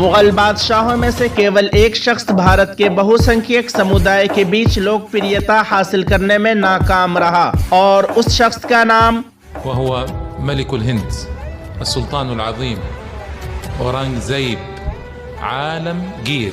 मुगल बादशाहों में से केवल एक शख्स भारत के बहुसंख्यक समुदाय के बीच लोकप्रियता हासिल करने में नाकाम रहा और उस शख्स का नाम وهو ملك الهند السلطان العظيم أورانغزيب عالمگیر.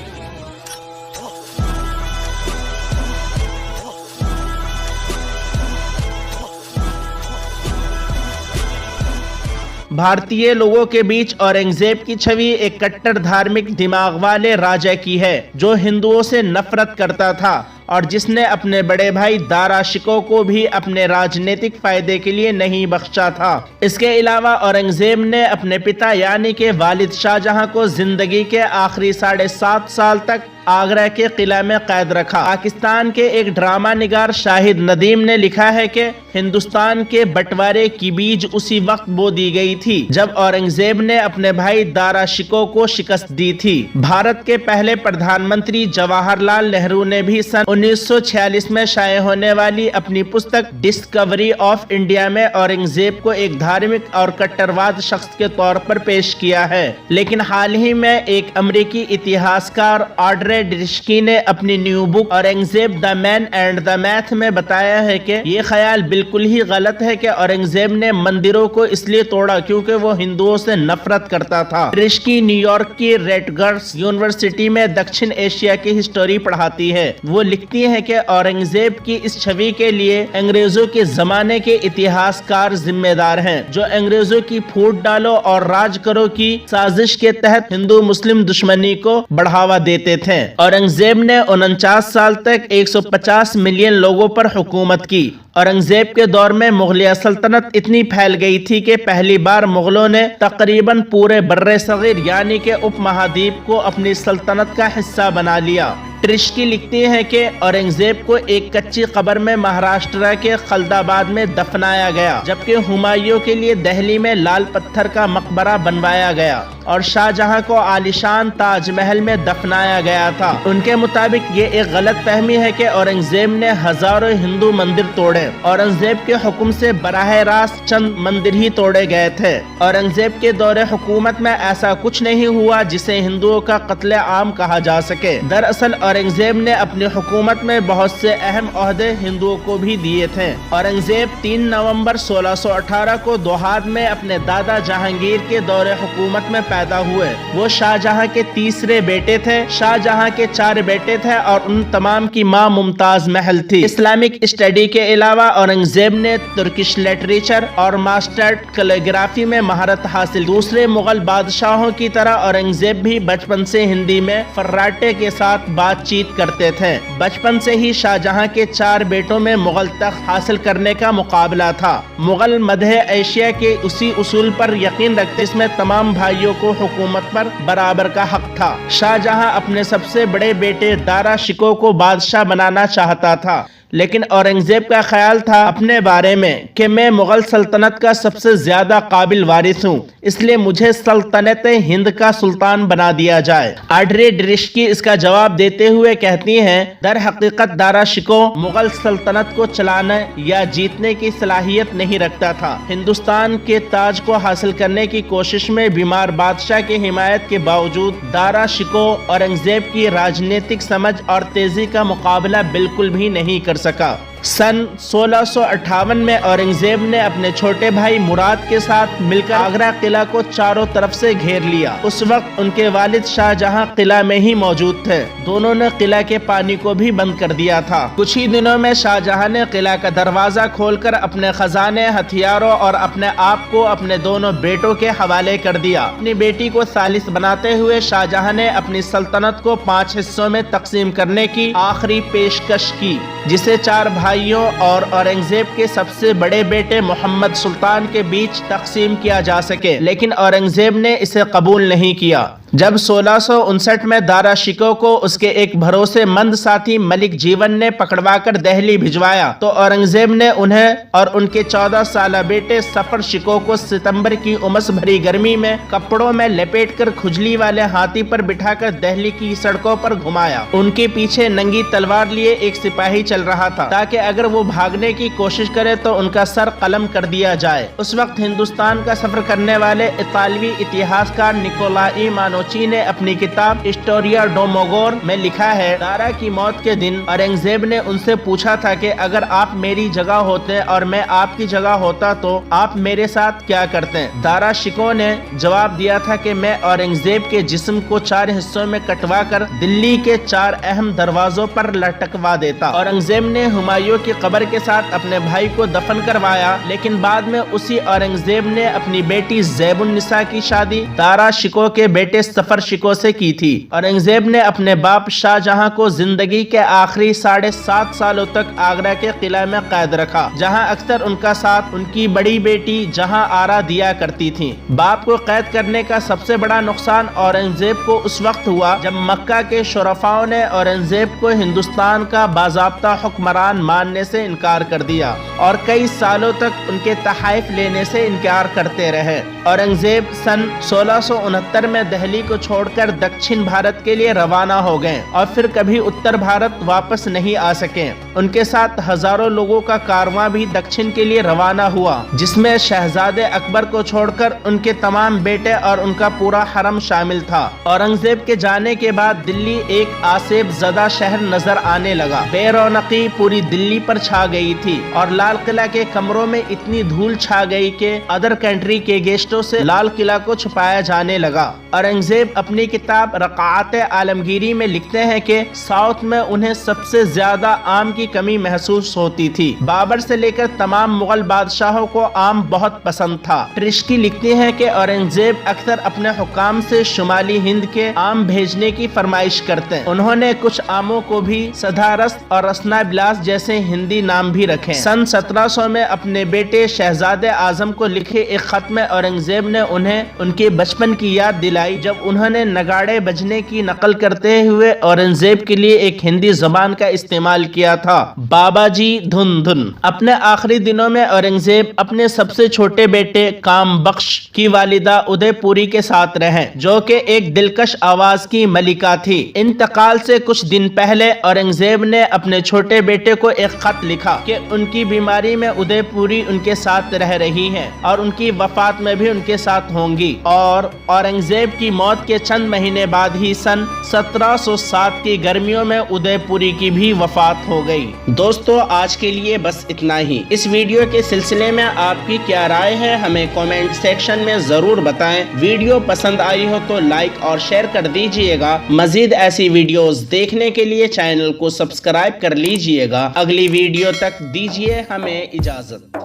भारतीय लोगों के बीच औरंगजेब की छवि एक कट्टर धार्मिक दिमाग वाले राजा की है जो हिंदुओं से नफरत करता था और जिसने अपने बड़े भाई दारा शिकोह को भी अपने राजनीतिक फायदे के लिए नहीं बख्शा था। इसके अलावा औरंगजेब ने अपने पिता यानी के वालिद शाहजहां को जिंदगी के आखिरी 7.5 साल तक आगरा के किला में कैद रखा। पाकिस्तान के एक ड्रामा निगार शाहिद नदीम ने लिखा है कि हिंदुस्तान के बंटवारे की बीज उसी वक्त बो दी गई थी जब औरंगजेब ने अपने भाई दारा शिकोह को शिकस्त दी थी। भारत के पहले प्रधानमंत्री जवाहरलाल नेहरू ने भी सन 1946 में शाये होने वाली अपनी पुस्तक डिस्कवरी ऑफ इंडिया में औरंगजेब को एक धार्मिक और कट्टरवाद शख्स के तौर पर पेश किया है। लेकिन हाल ही में एक अमेरिकी इतिहासकार ऑड्रे डिरिश्की ने अपनी new book Aurangzeb the man and the math में बताया है कि ये ख्याल बिल्कुल ही गलत है कि औरंगजेब ने मंदिरों को इसलिए तोड़ा क्योंकि वो हिंदुओं से नफरत करता था। डिरिश्की न्यूयॉर्क की रेटगर्स यूनिवर्सिटी में दक्षिण एशिया की हिस्टोरी पढ़ाती है। वो लिखती है कि औरंगजेब की इस छवि के लिए अंग्रेजों के जमाने के इतिहासकार जिम्मेदार हैं जो अंग्रेजों की फूट डालो और राज करो की साजिश के तहत हिंदू मुस्लिम दुश्मनी को बढ़ावा देते थे। औरंगजेब ने 49 साल तक 150 मिलियन लोगों पर हुकूमत की। औरंगजेब के दौर में मुगलिया सल्तनत इतनी फैल गई थी कि पहली बार मुगलों ने तकरीबन पूरे बर्रे सगीर यानी के उपमहाद्वीप को अपनी सल्तनत का हिस्सा बना लिया। ट्रिश्की लिखती है कि औरंगजेब को एक कच्ची कब्र में महाराष्ट्र के खलदाबाद में दफनाया गया जबकि हुमायूं के लिए दिल्ली में लाल पत्थर का मकबरा बनवाया गया और शाहजहां को आलीशान ताजमहल में दफनाया गया था। उनके मुताबिक ये एक गलत फहमी है कि औरंगजेब ने हजारों हिंदू मंदिर तोड़े। औरंगजेब के हुक्म से बराह रास्त चंद मंदिर ही तोड़े गए थे। औरंगजेब के दौरे हुकूमत में ऐसा कुछ नहीं हुआ जिसे हिंदुओं का कत्ले आम कहा जा सके। दरअसल औरंगजेब ने अपनी हुकूमत में बहुत से अहम ओहदे हिंदुओं को भी दिए थे। औरंगजेब 3 नवंबर 1618 को दोहाद में अपने दादा जहांगीर के दौरे हुकूमत में पैदा हुए। वो शाहजहां के तीसरे बेटे थे। शाहजहां के 4 बेटे थे और उन तमाम की मां मुमताज महल थी। इस्लामिक स्टडी के अलावा औरंगजेब ने तुर्किश लिटरेचर और मास्टर्ड कैलीग्राफी में महारत हासिल। दूसरे मुगल बादशाहों की तरह औरंगजेब भी बचपन से हिंदी में फर्राटे के साथ बातचीत करते थे। बचपन से ही शाहजहां के 4 बेटों में मुगल तख्त हासिल करने का मुकाबला था। मुगल मध्य एशिया के उसी उसूल पर यकीन रखते जिसमें तमाम भाइयों को हुकूमत पर बराबर का हक था। शाहजहां अपने सबसे बड़े बेटे दारा शिकोह को बादशाह बनाना चाहता था लेकिन औरंगजेब का ख्याल था अपने बारे में कि मैं मुगल सल्तनत का सबसे ज्यादा काबिल वारिस हूँ, इसलिए मुझे सल्तनत हिंद का सुल्तान बना दिया जाए। ऑड्रे डिरिश्की इसका जवाब देते हुए कहती हैं, दर हकीकत दारा शिकोह मुगल सल्तनत को चलाने या जीतने की सलाहियत नहीं रखता था। हिंदुस्तान के ताज को हासिल करने की कोशिश में बीमार बादशाह की हिमायत के बावजूद दारा शिकोह औरंगजेब की राजनीतिक समझ और तेजी का मुकाबला बिल्कुल भी नहीं कर सका। सन 1658 में औरंगजेब ने अपने छोटे भाई मुराद के साथ मिलकर आगरा किला को चारों तरफ से घेर लिया। उस वक्त उनके वालिद शाहजहां किला में ही मौजूद थे। दोनों ने किला के पानी को भी बंद कर दिया था। कुछ ही दिनों में शाहजहां ने किला का दरवाजा खोलकर अपने खजाने, हथियारों और अपने आप को अपने दोनों बेटों के हवाले कर दिया। अपनी बेटी को सालिस बनाते हुए शाहजहां ने अपनी सल्तनत को 5 हिस्सों में तकसीम करने की आखिरी पेशकश की जिसे 4 भाइयों और औरंगजेब के सबसे बड़े बेटे मोहम्मद सुल्तान के बीच तकसीम किया जा सके, लेकिन औरंगजेब ने इसे कबूल नहीं किया। जब 1659 में दारा शिकोह को उसके एक भरोसेमंद साथी मलिक जीवन ने पकड़वाकर दिल्ली भिजवाया तो औरंगजेब ने उन्हें और उनके 14 साल बेटे सफर शिकोह को सितंबर की उमस भरी गर्मी में कपड़ों में लपेटकर खुजली वाले हाथी पर बिठाकर दिल्ली की सड़कों पर घुमाया। उनके पीछे नंगी तलवार लिए एक सिपाही चल रहा था ताकि अगर वो भागने की कोशिश करे तो उनका सर कलम कर दिया जाए। उस वक्त हिंदुस्तान का सफर करने वाले इतालवी इतिहासकार निकोलाई بانوچی نے اپنی کتاب ہسٹوریا ڈوموگور میں لکھا ہے، دارا کی موت کے دن اورنگزیب نے ان سے پوچھا تھا کہ اگر آپ میری جگہ ہوتے اور میں آپ کی جگہ ہوتا تو آپ میرے ساتھ کیا کرتے؟ دارا شکو نے جواب دیا تھا کہ میں اورنگزیب کے جسم کو 4 حصوں میں کٹوا کر دلی کے 4 اہم دروازوں پر لٹکوا دیتا۔ اورنگزیب نے ہمایوں کی قبر کے ساتھ اپنے بھائی کو دفن کروایا، لیکن بعد میں اسی اورنگزیب نے اپنی بیٹی زیب النساء کی شادی دارا شکو کے بیٹے سفر شکو سے کی تھی۔ اورنگزیب نے اپنے باپ شاہ جہاں کو زندگی کے آخری 7.5 سالوں تک آگرہ کے قلعہ میں قید رکھا، جہاں اکثر ان کا ساتھ ان کی بڑی بیٹی جہاں آرا دیا کرتی تھی۔ باپ کو قید کرنے کا سب سے بڑا نقصان اورنگزیب کو اس وقت ہوا جب مکہ کے شرفاؤں نے اورنگزیب کو ہندوستان کا باضابطہ حکمران ماننے سے انکار کر دیا اور کئی سالوں تک ان کے تحائف لینے سے انکار کرتے رہے۔ اورنگزیب سن 1669 میں دہلی کو چھوڑ کر دکشن بھارت کے لیے روانہ ہو گئے اور پھر کبھی اتر بھارت واپس نہیں آ سکے۔ ان کے ساتھ ہزاروں لوگوں کا کارواں بھی دکشن کے لیے روانہ ہوا، جس میں شہزادے اکبر کو چھوڑ کر ان کے تمام بیٹے اور ان کا پورا حرم شامل تھا۔ اورنگزیب کے جانے کے بعد دلی ایک آسیب زدہ شہر نظر آنے لگا۔ بے رونقی پوری دلی پر چھا گئی تھی اور لال قلعہ کے کمروں میں اتنی دھول چھا گئی کہ ادر کنٹری کے گیسٹوں سے لال قلعہ کو چھپایا جانے لگا۔ اورنگزیب اپنی کتاب رقعات عالمگیری میں لکھتے ہیں کہ ساؤتھ میں انہیں سب سے زیادہ آم کی کمی محسوس ہوتی تھی۔ بابر سے لے کر تمام مغل بادشاہوں کو آم بہت پسند تھا۔ ٹرشکی لکھتی ہیں کہ اورنگزیب اکثر اپنے حکام سے شمالی ہند کے آم بھیجنے کی فرمائش کرتے۔ انہوں نے کچھ آموں کو بھی سدھارس اور رسنا بلاس جیسے ہندی نام بھی رکھے۔ سن 1700 میں اپنے بیٹے شہزادے اعظم کو لکھے ایک خط میں اورنگزیب نے انہیں ان کے بچپن کی یاد دلائی جب انہوں نے نگاڑے بجنے کی نقل کرتے ہوئے اورنگزیب کے لیے ایک ہندی زبان کا استعمال کیا تھا، بابا جی دھن دھن۔ اپنے آخری دنوں میں اورنگزیب اپنے سب سے چھوٹے بیٹے کام بخش کی والدہ ادے پوری کے ساتھ رہے، جو کہ ایک دلکش آواز کی ملکہ تھی۔ انتقال سے کچھ دن پہلے اورنگزیب نے اپنے چھوٹے بیٹے کو ایک خط لکھا کہ ان کی بیماری میں ادے پوری ان کے ساتھ رہ رہی ہیں اور ان کی وفات میں بھی ان کے ساتھ ہوں گی، اور اورنگزیب کی موت کے چند مہینے بعد ہی سن 1707 کی گرمیوں میں ادے پوری کی بھی وفات ہو گئی۔ دوستو، آج کے لیے بس اتنا ہی۔ اس ویڈیو کے سلسلے میں آپ کی کیا رائے ہے ہمیں کامنٹ سیکشن میں ضرور بتائیں۔ ویڈیو پسند آئی ہو تو لائک اور شیئر کر دیجئے گا۔ مزید ایسی ویڈیوز دیکھنے کے لیے چینل کو سبسکرائب کر لیجئے گا۔ اگلی ویڈیو تک دیجئے ہمیں اجازت۔